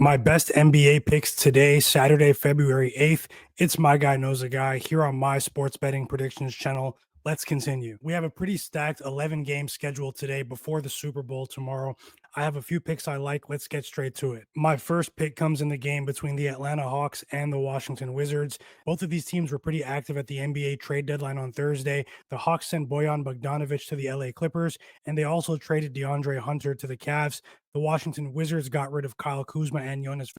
My best NBA picks today, Saturday, February 8th. It's My Guy Knows a Guy here on my sports betting predictions channel. Let's continue. We have a pretty stacked 11 game schedule today before the Super Bowl tomorrow. I have a few picks I like. Let's get straight to it. My first pick comes in the game between the Atlanta Hawks and the Washington Wizards. Both of these teams were pretty active at the NBA trade deadline on Thursday. The Hawks sent Bojan Bogdanovic to the LA Clippers, and they also traded DeAndre Hunter to the Cavs. The Washington Wizards got rid of Kyle Kuzma and Jonas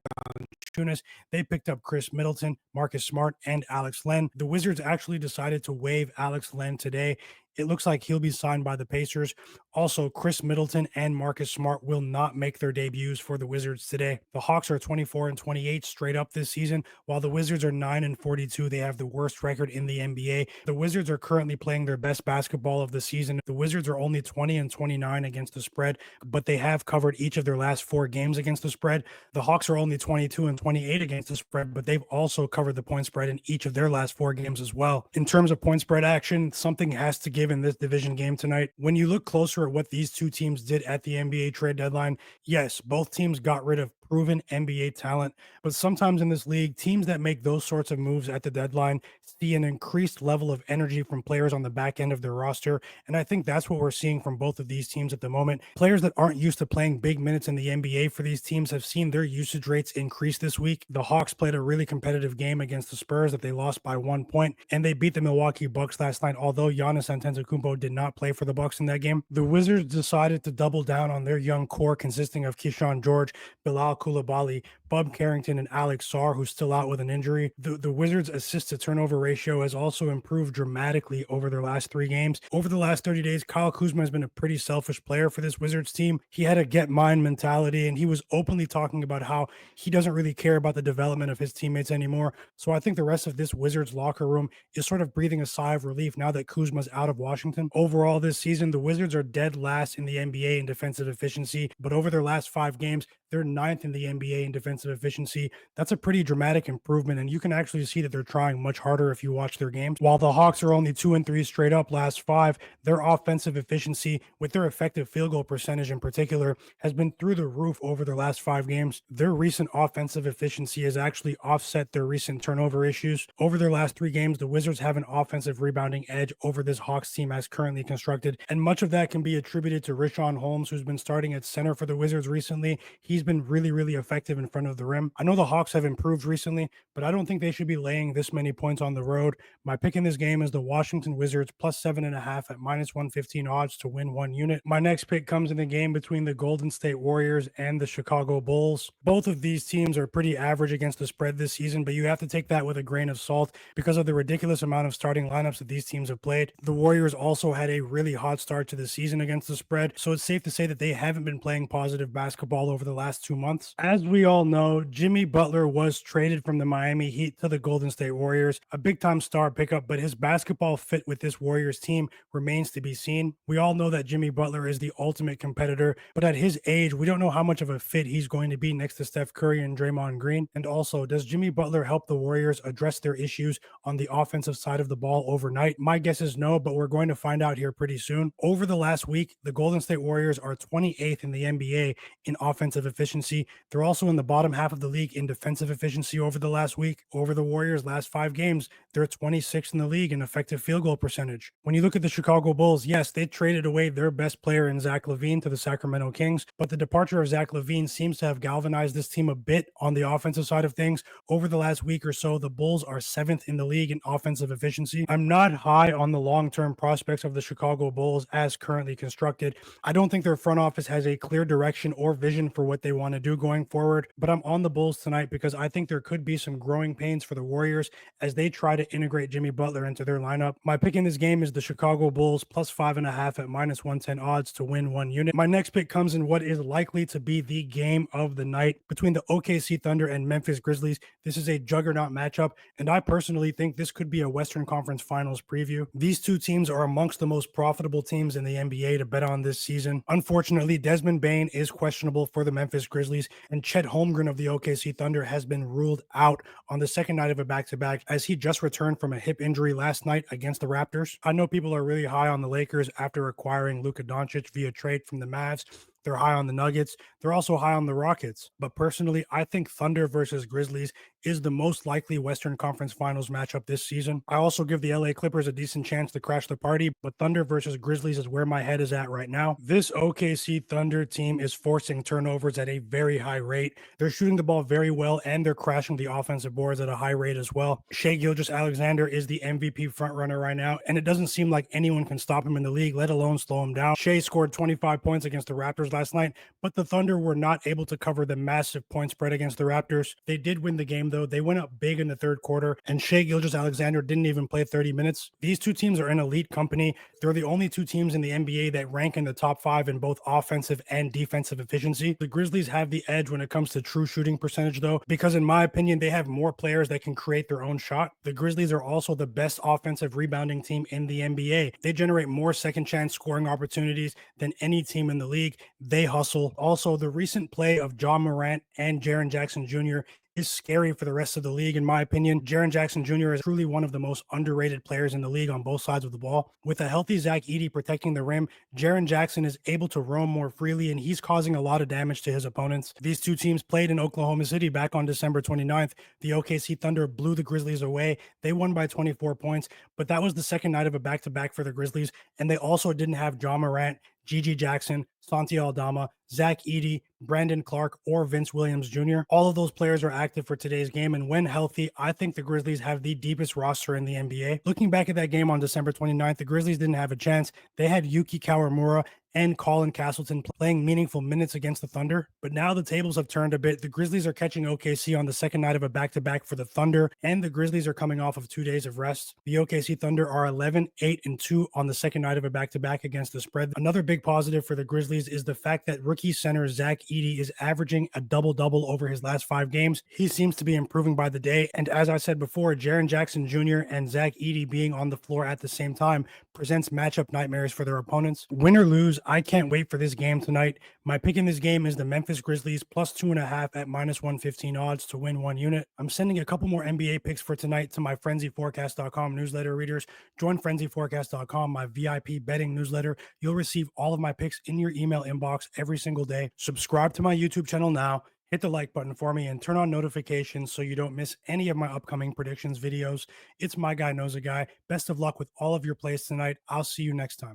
Valanciunas. They picked up Chris Middleton, Marcus Smart, and Alex Len. The Wizards actually decided to waive Alex Len today. It looks like he'll be signed by the Pacers. Also, Chris Middleton and Marcus Smart will not make their debuts for the Wizards today. The Hawks are 24-28 straight up this season, while the Wizards are 9-42. They have the worst record in the NBA. The Wizards are currently playing their best basketball of the season. The Wizards are only 20-29 against the spread, but they have covered each of their last 4 games against the spread. The Hawks are only 22-28 against the spread, but they've also covered the point spread in each of their last 4 games as well. In terms of point spread action, something has to give in this division game tonight. When you look closer at what these two teams did at the NBA trade deadline, yes, both teams got rid of proven NBA talent, but sometimes in this league, teams that make those sorts of moves at the deadline see an increased level of energy from players on the back end of their roster, and I think that's what we're seeing from both of these teams at the moment. Players that aren't used to playing big minutes in the NBA for these teams have seen their usage rates increase this week. The Hawks played a really competitive game against the Spurs that they lost by 1 point, and they beat the Milwaukee Bucks last night, although Giannis Antetokounmpo did not play for the Bucks in that game. The Wizards decided to double down on their young core consisting of Keyshawn George, Bilal Coulibaly, Bub Carrington, and Alex Sarr, who's still out with an injury. The Wizards' assist-to-turnover ratio has also improved dramatically over their last 3 games. Over the last 30 days, Kyle Kuzma has been a pretty selfish player for this Wizards team. He had a get-mine mentality, and he was openly talking about how he doesn't really care about the development of his teammates anymore. So I think the rest of this Wizards locker room is sort of breathing a sigh of relief now that Kuzma's out of Washington. Overall this season, the Wizards are dead last in the NBA in defensive efficiency, but over their last 5 games, they're 9th in the NBA in defensive efficiency. That's a pretty dramatic improvement, and you can actually see that they're trying much harder if you watch their games. While the Hawks are only 2-3 straight up last 5, their offensive efficiency, with their effective field goal percentage in particular, has been through the roof over their last 5 games. Their recent offensive efficiency has actually offset their recent turnover issues. Over their last 3 games, the Wizards have an offensive rebounding edge over this Hawks team as currently constructed, and much of that can be attributed to Richaun Holmes, who's been starting at center for the Wizards recently. He's been really effective in front of the rim. I know the Hawks have improved recently, but I don't think they should be laying this many points on the road. My pick in this game is the Washington Wizards plus 7.5 at -115 odds to win 1 unit. My next pick comes in the game between the Golden State Warriors and the Chicago Bulls. Both of these teams are pretty average against the spread this season, but you have to take that with a grain of salt because of the ridiculous amount of starting lineups that these teams have played. The Warriors also had a really hot start to the season against the spread, so it's safe to say that they haven't been playing positive basketball over the last 2 months. As we all know, Jimmy Butler was traded from the Miami Heat to the Golden State Warriors, a big-time star pickup, but his basketball fit with this Warriors team remains to be seen. We all know that Jimmy Butler is the ultimate competitor, but at his age, we don't know how much of a fit he's going to be next to Steph Curry and Draymond Green. And also, does Jimmy Butler help the Warriors address their issues on the offensive side of the ball overnight? My guess is no, but we're going to find out here pretty soon. Over the last week, the Golden State Warriors are 28th in the NBA in offensive efficiency. They're also in the bottom half of the league in defensive efficiency over the last week. Over the Warriors' last 5 games, they're 26th in the league in effective field goal percentage. When you look at the Chicago Bulls, yes, they traded away their best player in Zach LaVine to the Sacramento Kings, but the departure of Zach LaVine seems to have galvanized this team a bit on the offensive side of things. Over the last week or so, the Bulls are 7th in the league in offensive efficiency. I'm not high on the long-term prospects of the Chicago Bulls as currently constructed. I don't think their front office has a clear direction or vision for what they want to do going forward, but I'm on the Bulls tonight because I think there could be some growing pains for the Warriors as they try to integrate Jimmy Butler into their lineup. My pick in this game is the Chicago Bulls plus 5.5 at -110 odds to win 1 unit. My next pick comes in what is likely to be the game of the night between the OKC Thunder and Memphis Grizzlies. This is a juggernaut matchup, and I personally think this could be a Western Conference Finals preview. These two teams are amongst the most profitable teams in the NBA to bet on this season. Unfortunately, Desmond Bane is questionable for the Memphis Grizzlies, and Chet Holmgren of the OKC Thunder has been ruled out on the second night of a back-to-back as he just returned from a hip injury last night against the Raptors. I know people are really high on the Lakers after acquiring Luka Doncic via trade from the Mavs, They're high on the Nuggets. They're also high on the Rockets. But personally, I think Thunder versus Grizzlies is the most likely Western Conference Finals matchup this season. I also give the LA Clippers a decent chance to crash the party, but Thunder versus Grizzlies is where my head is at right now. This OKC Thunder team is forcing turnovers at a very high rate. They're shooting the ball very well and they're crashing the offensive boards at a high rate as well. Shai Gilgeous-Alexander is the MVP frontrunner right now, and it doesn't seem like anyone can stop him in the league, let alone slow him down. Shai scored 25 points against the Raptors last night, but the Thunder were not able to cover the massive point spread against the Raptors. They did win the game, though. They went up big in the third quarter, and Shai Gilgeous-Alexander didn't even play 30 minutes. These two teams are in elite company. They're the only two teams in the NBA that rank in the top 5 in both offensive and defensive efficiency. The Grizzlies have the edge when it comes to true shooting percentage, though, because in my opinion, they have more players that can create their own shot. The Grizzlies are also the best offensive rebounding team in the NBA. They generate more second chance scoring opportunities than any team in the league. They hustle. Also, the recent play of John Morant and Jaren Jackson Jr. is scary for the rest of the league, in my opinion. Jaren Jackson Jr. is truly one of the most underrated players in the league on both sides of the ball. With a healthy Zach Edey protecting the rim, Jaren Jackson is able to roam more freely, and he's causing a lot of damage to his opponents. These two teams played in Oklahoma City back on December 29th. The OKC Thunder blew the Grizzlies away. They won by 24 points, but that was the second night of a back-to-back for the Grizzlies, and they also didn't have John Morant, Gigi Jackson, Santi Aldama, Zach Edey, Brandon Clark, or Vince Williams Jr. All of those players are active for today's game, and when healthy, I think the Grizzlies have the deepest roster in the NBA. Looking back at that game on December 29th, the Grizzlies didn't have a chance. They had Yuki Kawamura and Colin Castleton playing meaningful minutes against the Thunder. But now the tables have turned a bit. The Grizzlies are catching OKC on the second night of a back-to-back for the Thunder, and the Grizzlies are coming off of 2 days of rest. The OKC Thunder are 11-8-2 on the second night of a back-to-back against the spread. Another big positive for the Grizzlies is the fact that rookie center Zach Edey is averaging a double-double over his last 5 games. He seems to be improving by the day, and as I said before, Jaren Jackson Jr. and Zach Edey being on the floor at the same time presents matchup nightmares for their opponents. Win or lose, I can't wait for this game tonight. My pick in this game is the Memphis Grizzlies plus 2.5 at -115 odds to win 1 unit. I'm sending a couple more NBA picks for tonight to my frenzyforecast.com newsletter readers. Join frenzyforecast.com, my VIP betting newsletter. You'll receive all of my picks in your email inbox every single day. Subscribe to my YouTube channel now. Hit the like button for me and turn on notifications so you don't miss any of my upcoming predictions videos. It's My Guy Knows a Guy. Best of luck with all of your plays tonight. I'll see you next time.